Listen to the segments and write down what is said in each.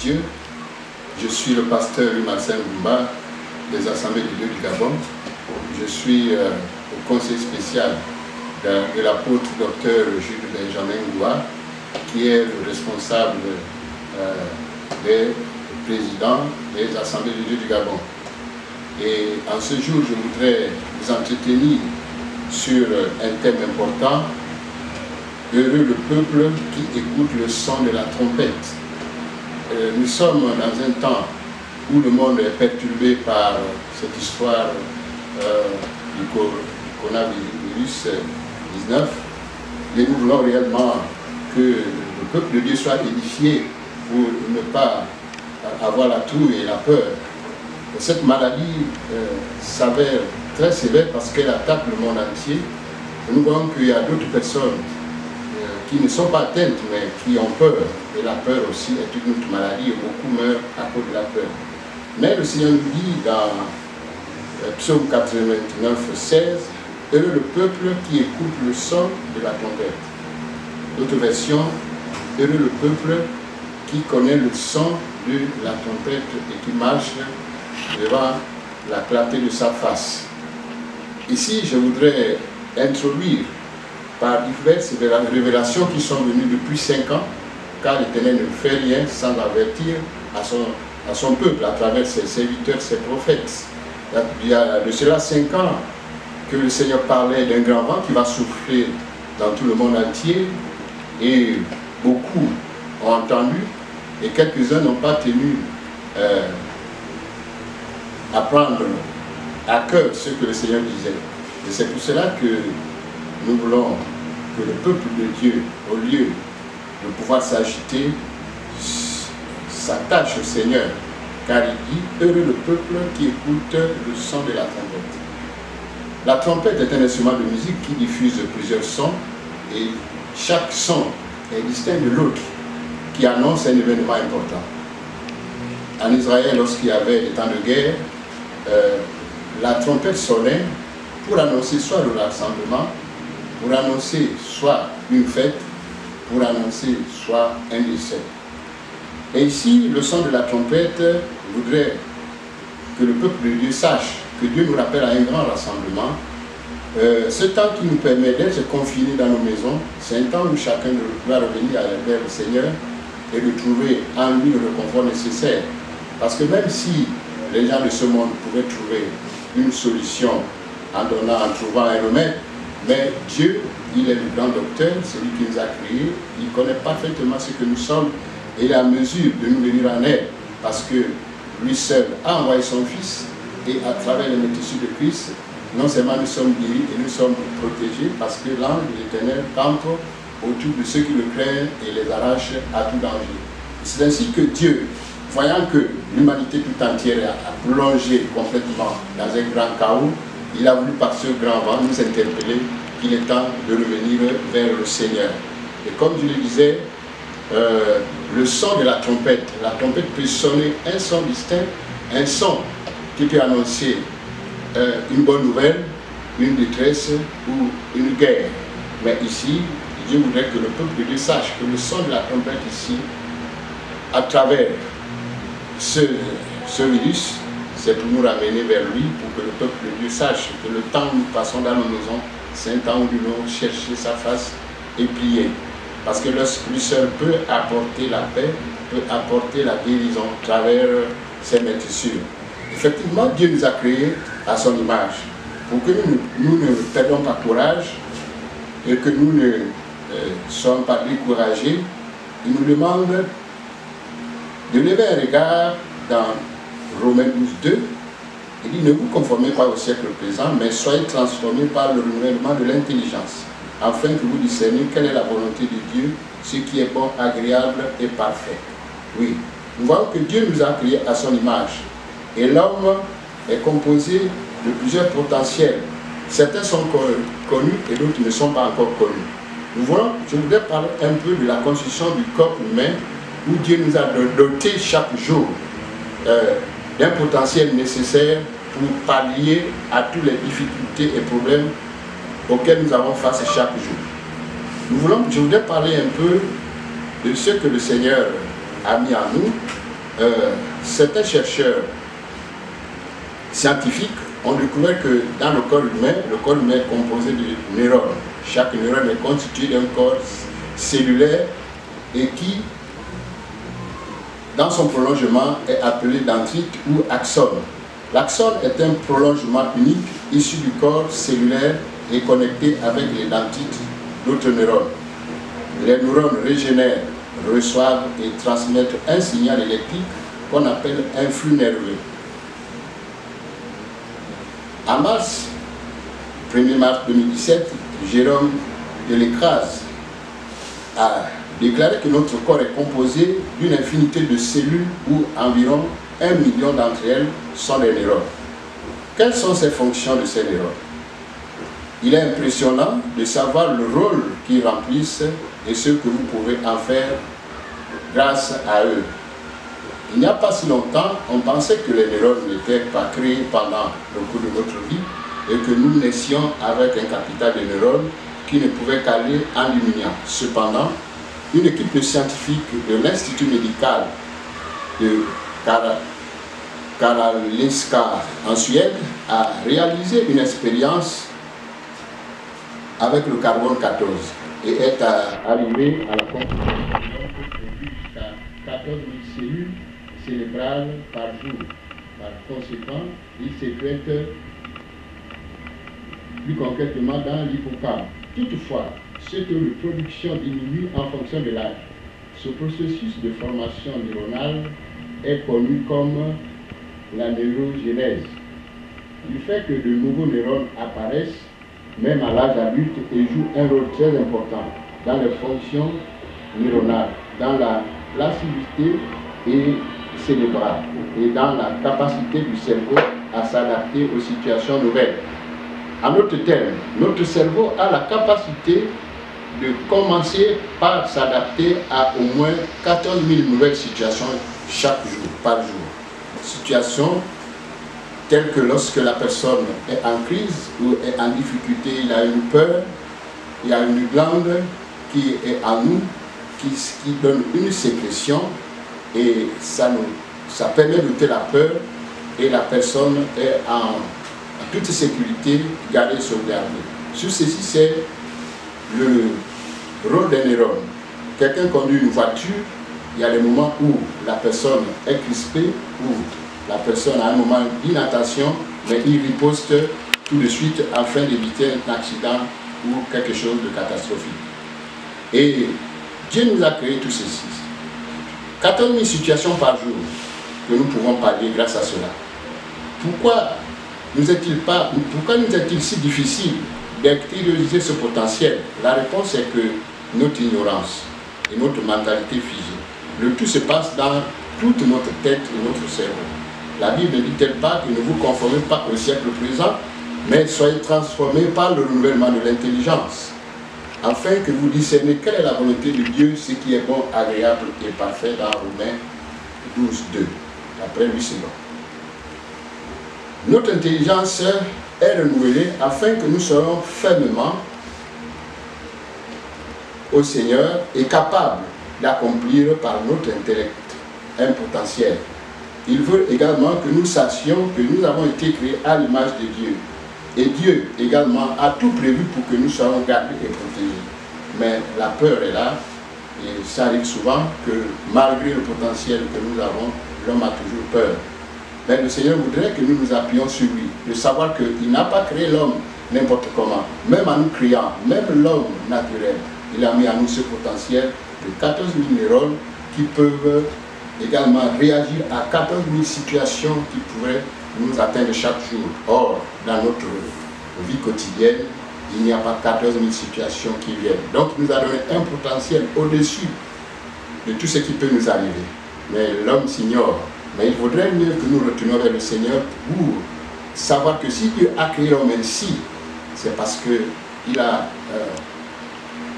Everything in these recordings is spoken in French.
Dieu. Je suis le pasteur Marcel Goumba des Assemblées de Dieu du Gabon. Je suis au conseil spécial de l'apôtre Dr Jules Benjamin Ngoua, qui est le responsable des présidents des Assemblées de Dieu du Gabon. Et en ce jour, je voudrais vous entretenir sur un thème important. Heureux le peuple qui écoute le son de la trompette. Nous sommes dans un temps où le monde est perturbé par cette histoire du coronavirus 19. Et nous voulons réellement que le peuple de Dieu soit édifié pour ne pas avoir la trouille et la peur. Cette maladie s'avère très sévère parce qu'elle attaque le monde entier. Nous voyons qu'il y a d'autres personnes qui ne sont pas atteintes, mais qui ont peur. Et la peur aussi est une autre maladie, et beaucoup meurent à cause de la peur. Mais le Seigneur nous dit dans Psaume 89, 16, « Heureux le peuple qui écoute le son de la trompette ». D'autres versions, « Heureux le peuple qui connaît le son de la trompette et qui marche devant la clarté de sa face ». Ici, je voudrais introduire par diverses révélations qui sont venues depuis 5 ans, car l'Éternel ne fait rien sans avertir à son peuple à travers ses serviteurs, ses prophètes. Il y a de cela 5 ans que le Seigneur parlait d'un grand vent qui va souffler dans tout le monde entier, et beaucoup ont entendu, et quelques-uns n'ont pas tenu à prendre à cœur ce que le Seigneur disait. Et c'est pour cela que nous voulons que le peuple de Dieu, au lieu de pouvoir s'agiter, s'attache au Seigneur, car il dit « Heureux le peuple qui écoute le son de la trompette ». La trompette est un instrument de musique qui diffuse plusieurs sons, et chaque son est distinct de l'autre, qui annonce un événement important. En Israël, lorsqu'il y avait des temps de guerre, la trompette sonnait pour annoncer soit le rassemblement, pour annoncer soit une fête, pour annoncer soit un décès. Et ici, le son de la trompette voudrait que le peuple de Dieu sache que Dieu nous rappelle à un grand rassemblement. Ce temps qui nous permet d'être confinés dans nos maisons, c'est un temps où chacun doit revenir vers le Seigneur et de trouver en lui le réconfort nécessaire. Parce que même si les gens de ce monde pouvaient trouver une solution en trouvant un remède, mais Dieu, il est le grand docteur, celui qui nous a créés, il connaît parfaitement ce que nous sommes et il est à mesure de nous venir en aide, parce que lui seul a envoyé son Fils, et à travers les métissures de Christ, non seulement nous sommes guéris et nous sommes protégés, parce que l'ange de l'Éternel campe autour de ceux qui le craignent et les arrache à tout danger. C'est ainsi que Dieu, voyant que l'humanité tout entière a plongé complètement dans un grand chaos, il a voulu par ce grand vent nous interpeller qu'il est temps de revenir vers le Seigneur. Et comme je le disais, le son de la trompette peut sonner un son distinct, un son qui peut annoncer une bonne nouvelle, une détresse ou une guerre. Mais ici, Dieu voudrait que le peuple de Dieu sache que le son de la trompette ici, à travers ce virus, c'est pour nous ramener vers lui, pour que le peuple de Dieu sache que le temps où nous passons dans nos maisons, c'est un temps où nous devons chercher sa face et prier. Parce que lui seul peut apporter la paix, peut apporter la guérison à travers ses métissures. Effectivement, Dieu nous a créés à son image, pour que nous ne perdons pas courage et que nous ne soyons pas découragés. Il nous demande de lever un regard dans Romains 12, 2, il dit « Ne vous conformez pas au siècle présent, mais soyez transformés par le renouvellement de l'intelligence, afin que vous discerniez quelle est la volonté de Dieu, ce qui est bon, agréable et parfait. » Oui, nous voyons que Dieu nous a créés à son image, et l'homme est composé de plusieurs potentiels. Certains sont connus et d'autres ne sont pas encore connus. Nous voyons, je voudrais parler un peu de la constitution du corps humain, où Dieu nous a doté chaque jour d'un potentiel nécessaire pour pallier à toutes les difficultés et problèmes auxquels nous avons face chaque jour. Je voudrais parler un peu de ce que le Seigneur a mis en nous certains chercheurs scientifiques ont découvert que dans le corps humain est composé de neurones. Chaque neurone est constitué d'un corps cellulaire et qui, dans son prolongement, est appelé dendrite ou axone. L'axone est un prolongement unique issu du corps cellulaire et connecté avec les dendrites d'autres neurones. Les neurones régénèrent, reçoivent et transmettent un signal électrique qu'on appelle un flux nerveux. En mars, 1er mars 2017, Jérôme Delecrase a déclaré que notre corps est composé d'une infinité de cellules où environ 1 million d'entre elles sont des neurones. Quelles sont ces fonctions de ces neurones? Il est impressionnant de savoir le rôle qu'ils remplissent et ce que vous pouvez en faire grâce à eux. Il n'y a pas si longtemps, on pensait que les neurones n'étaient pas créés pendant le cours de notre vie et que nous naissions avec un capital de neurones qui ne pouvait qu'aller en diminuant. Cependant, une équipe de scientifiques de l'Institut médical de Karolinska en Suède a réalisé une expérience avec le carbone 14 et est arrivé à la conclusion qu'il produit jusqu'à 14 000 cellules cérébrales par jour. Par conséquent, il sécrète plus concrètement dans l'hippocampe. Toutefois, cette reproduction diminue en fonction de l'âge. Ce processus de formation neuronale est connu comme la neurogénèse. Du fait que de nouveaux neurones apparaissent, même à l'âge adulte, et jouent un rôle très important dans les fonctions neuronales, dans la plasticité et cérébrale et dans la capacité du cerveau à s'adapter aux situations nouvelles. En d'autres termes, notre cerveau a la capacité de commencer par s'adapter à au moins 14 000 nouvelles situations chaque jour, par jour. Situations telles que lorsque la personne est en crise ou est en difficulté, il a une peur, il y a une glande qui est en nous, qui donne une sécrétion et ça permet d'ôter la peur et la personne est en toute sécurité, gardée, sauvegardée. Sur ceci, c'est le rôle des neurones. Quelqu'un conduit une voiture, il y a des moments où la personne est crispée, où la personne a un moment d'inattention, mais il riposte tout de suite afin d'éviter un accident ou quelque chose de catastrophique. Et Dieu nous a créé tout ceci. 14 000 situations par jour que nous pouvons parler grâce à cela. Pourquoi nous est-il si difficile d'extérioriser ce potentiel? La réponse est que notre ignorance et notre mentalité figée. Le tout se passe dans toute notre tête et notre cerveau. La Bible ne dit-elle pas que ne vous conformez pas au siècle présent, mais soyez transformés par le renouvellement de l'intelligence, afin que vous discerniez quelle est la volonté de Dieu, ce qui est bon, agréable et parfait, dans Romains 12, 2. Après 8 secondes. Notre intelligence est renouvelée afin que nous soyons fermement au Seigneur et capables d'accomplir par notre intellect un potentiel. Il veut également que nous sachions que nous avons été créés à l'image de Dieu. Et Dieu également a tout prévu pour que nous soyons gardés et protégés. Mais la peur est là, et ça arrive souvent que malgré le potentiel que nous avons, l'homme a toujours peur. Mais le Seigneur voudrait que nous nous appuyions sur lui, de savoir qu'il n'a pas créé l'homme n'importe comment, même en nous créant, même l'homme naturel. Il a mis à nous ce potentiel de 14 000 neurones qui peuvent également réagir à 14 000 situations qui pourraient nous atteindre chaque jour. Or, dans notre vie quotidienne, il n'y a pas 14 000 situations qui viennent. Donc, il nous a donné un potentiel au-dessus de tout ce qui peut nous arriver. Mais l'homme s'ignore. Mais il vaudrait mieux que nous retournions vers le Seigneur pour savoir que si Dieu a créé l'homme ainsi, c'est parce qu'il a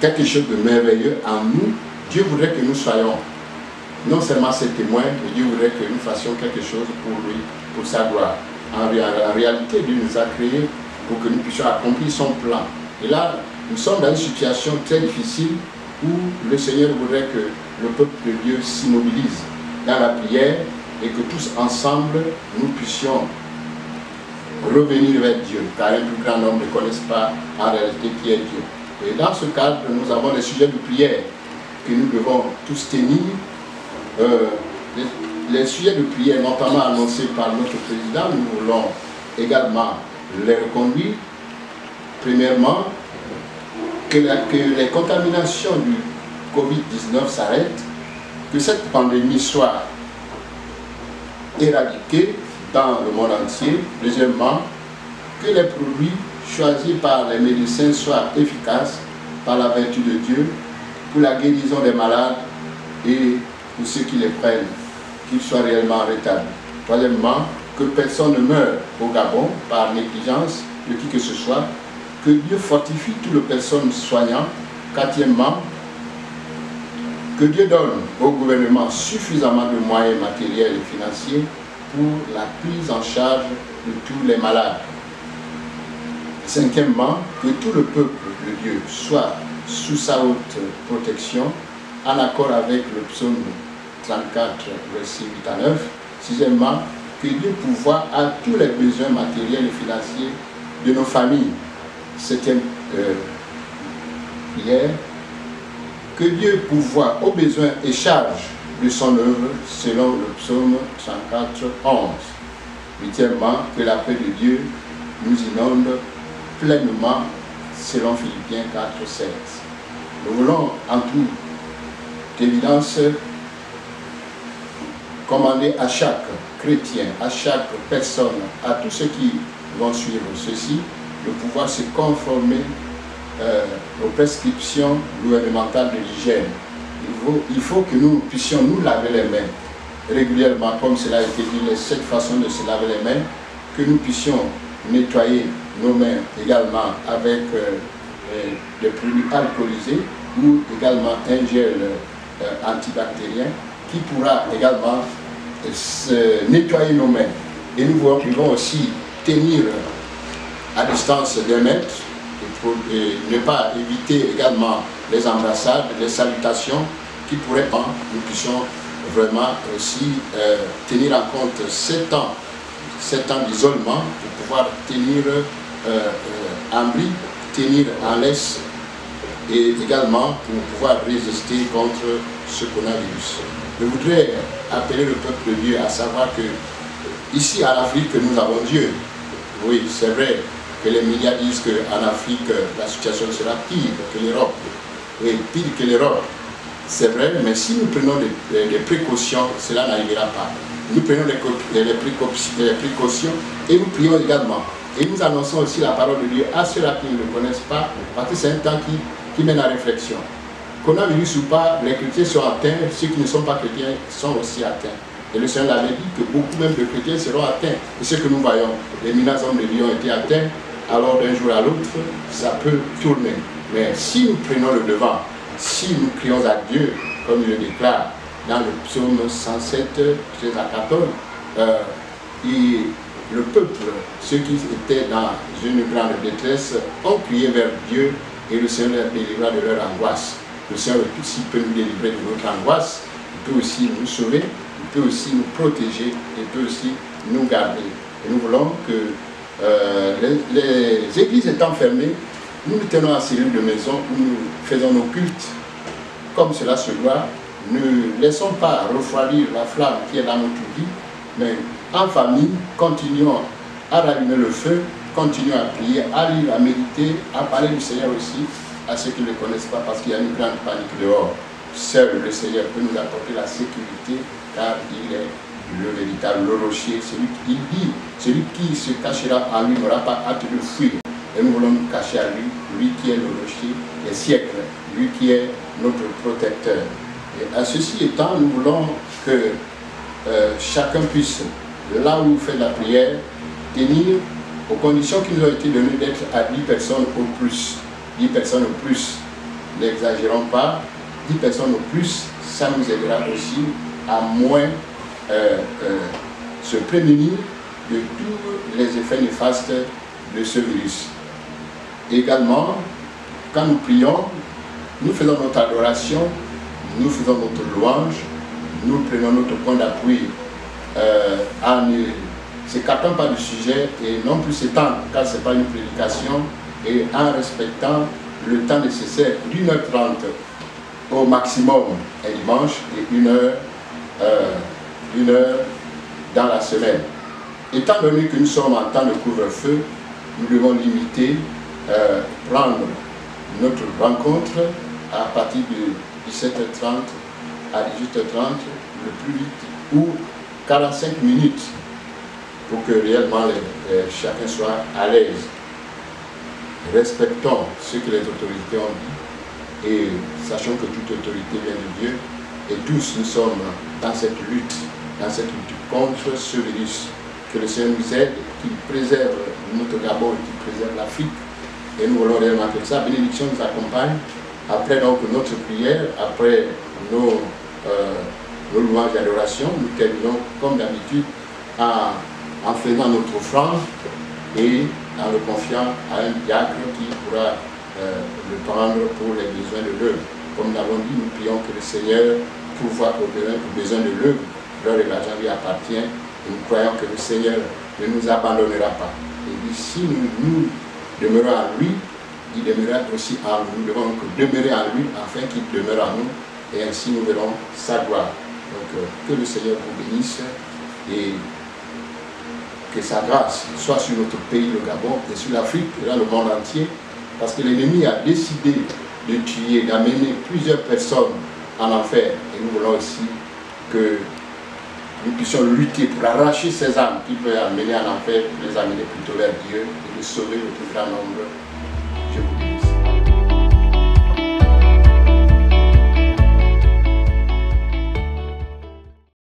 quelque chose de merveilleux en nous. Dieu voudrait que nous soyons non seulement ses témoins, mais Dieu voudrait que nous fassions quelque chose pour lui, pour sa gloire. En réalité, Dieu nous a créés pour que nous puissions accomplir son plan. Et là, nous sommes dans une situation très difficile où le Seigneur voudrait que le peuple de Dieu s'immobilise dans la prière et que tous ensemble, nous puissions revenir vers Dieu, car un plus grand nombre ne connaissent pas en réalité qui est Dieu. Et dans ce cadre, nous avons des sujets de prière que nous devons tous tenir. Les sujets de prière, notamment annoncés par notre président, nous voulons également les reconduire. Premièrement, que les contaminations du Covid-19 s'arrêtent, que cette pandémie soit éradiquée dans le monde entier. Deuxièmement, que les produits choisis par les médecins soient efficaces par la vertu de Dieu pour la guérison des malades et pour ceux qui les prennent, qu'ils soient réellement rétablis. Troisièmement, que personne ne meure au Gabon par négligence de qui que ce soit, que Dieu fortifie tout le personnel soignant. Quatrièmement, que Dieu donne au gouvernement suffisamment de moyens matériels et financiers pour la prise en charge de tous les malades. Cinquièmement, que tout le peuple de Dieu soit sous sa haute protection, en accord avec le psaume 34, versets 8 à 9. Sixièmement, que Dieu pourvoie à tous les besoins matériels et financiers de nos familles. Septième prière, que Dieu pourvoie aux besoins et charges de son œuvre selon le psaume 34, 11. Huitièmement, que la paix de Dieu nous inonde pleinement selon Philippiens 4, 16. Nous voulons en toute évidence commander à chaque chrétien, à chaque personne, à tous ceux qui vont suivre ceci, de pouvoir se conformer aux prescriptions gouvernementales de l'hygiène. Il faut que nous puissions nous laver les mains régulièrement, comme cela a été dit, les 7 façons de se laver les mains, que nous puissions nettoyer nos mains également avec des produits alcoolisés ou également un gel antibactérien qui pourra également nettoyer nos mains. Et nous pouvons aussi tenir à distance d'un mètre et ne pas éviter également les embrassades, les salutations qui pourraient, nous puissions vraiment aussi tenir en compte 7 ans d'isolement pour pouvoir tenir en bris, tenir en laisse et également pour pouvoir résister contre ce coronavirus. Je voudrais appeler le peuple de Dieu à savoir que ici en Afrique nous avons Dieu. Oui, c'est vrai que les médias disent qu'en Afrique la situation sera pire que l'Europe. Oui, pire que l'Europe. C'est vrai, mais si nous prenons des précautions, cela n'arrivera pas. Nous prenons les précautions et nous prions également. Et nous annonçons aussi la parole de Dieu à ceux-là qui ne le connaissent pas, parce que c'est un temps qui mène à réflexion. Coronavirus ou pas, les chrétiens sont atteints, ceux qui ne sont pas chrétiens sont aussi atteints. Et le Seigneur avait dit que beaucoup même de chrétiens seront atteints. Et ce que nous voyons, les mineurs hommes de Dieu ont été atteints, alors d'un jour à l'autre, ça peut tourner. Mais si nous prenons le devant, si nous crions à Dieu, comme il le déclare dans le psaume 107, 13 à 14, et le peuple, ceux qui étaient dans une grande détresse, ont crié vers Dieu et le Seigneur les délivra de leur angoisse. Le Seigneur aussi peut nous délivrer de notre angoisse, il peut aussi nous sauver, il peut aussi nous protéger, il peut aussi nous garder. Et nous voulons que les églises étant fermées, nous nous tenons en cellule de maison où nous faisons nos cultes comme cela se doit. Ne laissons pas refroidir la flamme qui est dans notre vie, mais en famille, continuons à rallumer le feu, continuons à prier, à lire, à méditer, à parler du Seigneur aussi à ceux qui ne le connaissent pas, parce qu'il y a une grande panique dehors. Seul le Seigneur peut nous apporter la sécurité, car il est le véritable rocher. Celui qui se cachera en lui n'aura pas hâte de fuir. Et nous voulons nous cacher à lui, lui qui est le rocher des siècles, lui qui est notre protecteur. Et à ceci étant, nous voulons que chacun puisse, là où il fait la prière, tenir aux conditions qui nous ont été données d'être à 10 personnes au plus. 10 personnes au plus, n'exagérons pas, 10 personnes au plus, ça nous aidera aussi à moins se prémunir de tous les effets néfastes de ce virus. Également, quand nous prions, nous faisons notre adoration, nous faisons notre louange, nous prenons notre point d'appui en ne s'écartant pas du sujet et non plus s'étendre, car ce n'est pas une prédication, et en respectant le temps nécessaire d'1h30 au maximum un dimanche et 1 heure dans la semaine. Étant donné que nous sommes en temps de couvre-feu, nous devons limiter, prendre notre rencontre à partir de 17h30 à 18h30 le plus vite, ou 45 minutes pour que réellement chacun soit à l'aise. Respectons ce que les autorités ont dit et sachons que toute autorité vient de Dieu et tous nous sommes dans cette lutte contre ce virus. Que le Seigneur nous aide, qu'il préserve notre Gabon et qu'il préserve l'Afrique. Et nous voulons réellement que sa bénédiction nous accompagne. Après donc notre prière, après nos louanges d'adoration, nous terminons comme d'habitude en faisant notre offrande et en le confiant à un diacre qui pourra le prendre pour les besoins de l'œuvre. Comme nous l'avons dit, nous prions que le Seigneur pourvoie aux besoins de l'œuvre. L'heure et l'argent lui appartient. Et nous croyons que le Seigneur ne nous abandonnera pas. Et si nous demeurons en lui, il demeurera aussi en nous. Nous devons demeurer en lui afin qu'il demeure en nous. Et ainsi nous verrons sa gloire. Donc que le Seigneur vous bénisse et que sa grâce soit sur notre pays, le Gabon, et sur l'Afrique et dans le monde entier. Parce que l'ennemi a décidé de tuer, d'amener plusieurs personnes en enfer. Et nous voulons aussi que nous puissions lutter pour arracher ces âmes qui peuvent amener en enfer, les amener plutôt vers Dieu et de sauver le plus grand nombre